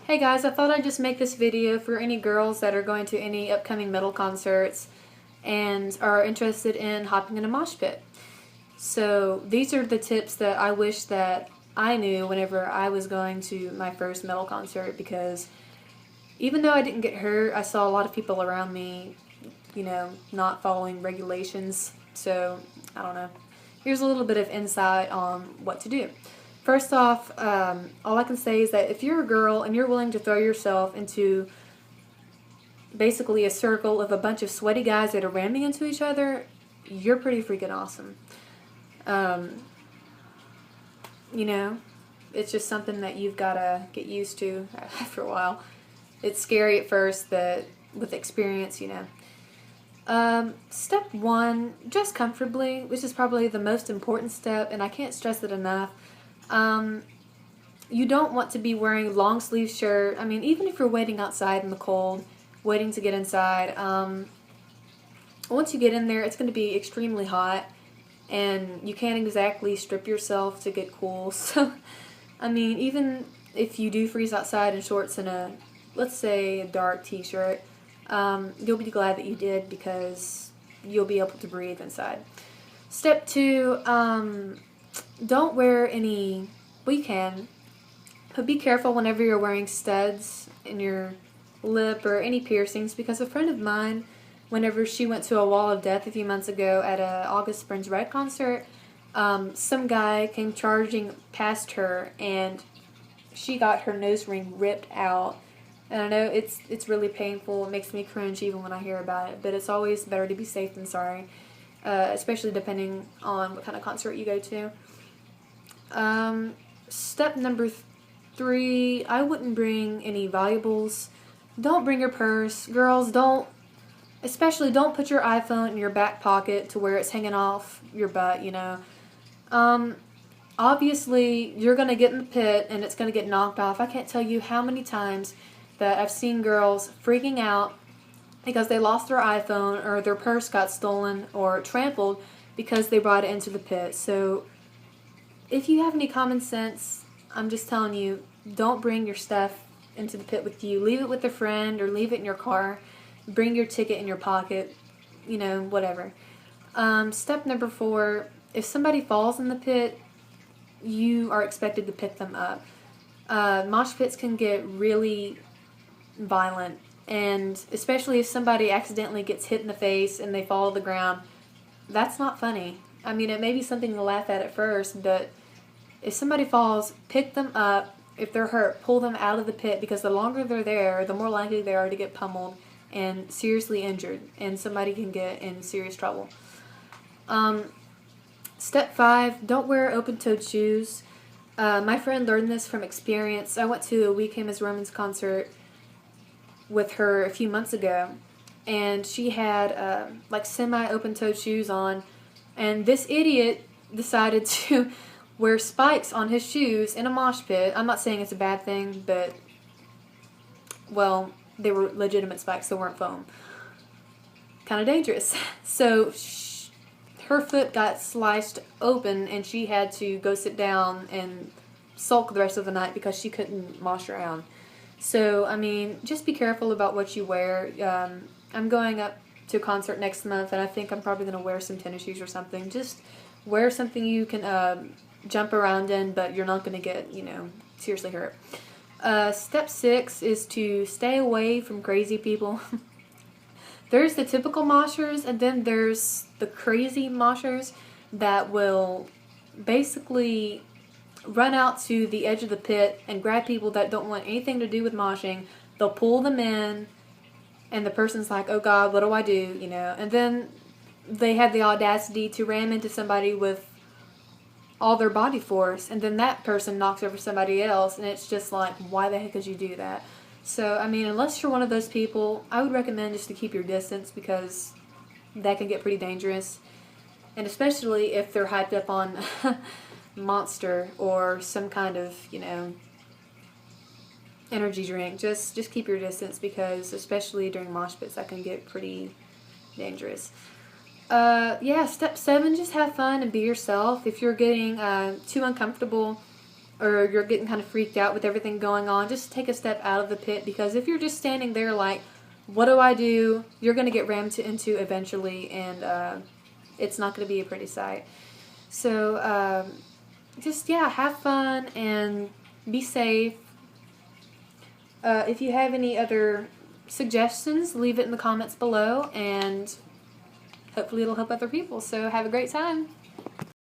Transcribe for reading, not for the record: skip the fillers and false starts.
Hey guys, I thought I'd just make this video for any girls that are going to any upcoming metal concerts and are interested in hopping in a mosh pit. So these are the tips that I wish that I knew whenever I was going to my first metal concert, because even though I didn't get hurt, I saw a lot of people around me, not following regulations. So I don't know. Here's a little bit of insight on what to do. First off, all I can say is that if you're a girl and you're willing to throw yourself into basically a circle of a bunch of sweaty guys that are ramming into each other, you're pretty freaking awesome. You know, it's just something that you've got to get used to after a while. It's scary at first, but with experience, Step one, dress comfortably, which is probably the most important step, and I can't stress it enough. You don't want to be wearing long sleeve shirt. I mean, even if you're waiting outside in the cold, waiting to get inside, once you get in there, it's going to be extremely hot, and you can't exactly strip yourself to get cool. So, I mean, even if you do freeze outside in shorts and let's say, a dark t-shirt, you'll be glad that you did, because you'll be able to breathe inside. Step two, don't wear any, well, you can, but be careful whenever you're wearing studs in your lip or any piercings, because a friend of mine, whenever she went to a Wall of Death a few months ago at a August Springs Red concert, some guy came charging past her and she got her nose ring ripped out. And I know it's really painful. It makes me cringe even when I hear about it, but it's always better to be safe than sorry, especially depending on what kind of concert you go to. Step number 3, I wouldn't bring any valuables. Don't bring your purse. Girls, especially don't put your iPhone in your back pocket to where it's hanging off your butt, Obviously, you're going to get in the pit and it's going to get knocked off. I can't tell you how many times that I've seen girls freaking out because they lost their iPhone or their purse got stolen or trampled because they brought it into the pit. So if you have any common sense, I'm just telling you, don't bring your stuff into the pit with you. Leave it with a friend or leave it in your car. Bring your ticket in your pocket, whatever. Step number 4, if somebody falls in the pit, you are expected to pick them up. Mosh pits can get really violent, and especially if somebody accidentally gets hit in the face and they fall to the ground, that's not funny. I mean, it may be something to laugh at first, but if somebody falls, pick them up. If they're hurt, pull them out of the pit, because the longer they're there, the more likely they are to get pummeled and seriously injured, and somebody can get in serious trouble. Step 5, don't wear open-toed shoes. My friend learned this from experience. I went to a We Came as Romans concert with her a few months ago, and she had semi-open-toed shoes on, and this idiot decided to wear spikes on his shoes in a mosh pit. I'm not saying it's a bad thing, but, well, they were legitimate spikes, they weren't foam. Kind of dangerous. So her foot got sliced open and she had to go sit down and sulk the rest of the night because she couldn't mosh around. So, I mean, just be careful about what you wear. I'm going up to a concert next month, and I think I'm probably going to wear some tennis shoes or something. Just wear something you can jump around in, but you're not going to get, seriously hurt. Step 6 is to stay away from crazy people. There's the typical moshers, and then there's the crazy moshers that will basically run out to the edge of the pit and grab people that don't want anything to do with moshing. They'll pull them in, and the person's like, oh God, what do I do? And then they have the audacity to ram into somebody with all their body force, and then that person knocks over somebody else, and it's just like, why the heck could you do that? So, I mean, unless you're one of those people, I would recommend just to keep your distance, because that can get pretty dangerous. And especially if they're hyped up on Monster or some kind of, energy drink. Just keep your distance, because especially during mosh pits, that can get pretty dangerous. Step 7, just have fun and be yourself. If you're getting too uncomfortable, or you're getting kind of freaked out with everything going on, just take a step out of the pit, because if you're just standing there like, what do I do? You're going to get rammed into eventually, and it's not going to be a pretty sight. So just, yeah, have fun and be safe. If you have any other suggestions, leave it in the comments below, and hopefully it'll help other people. So have a great time.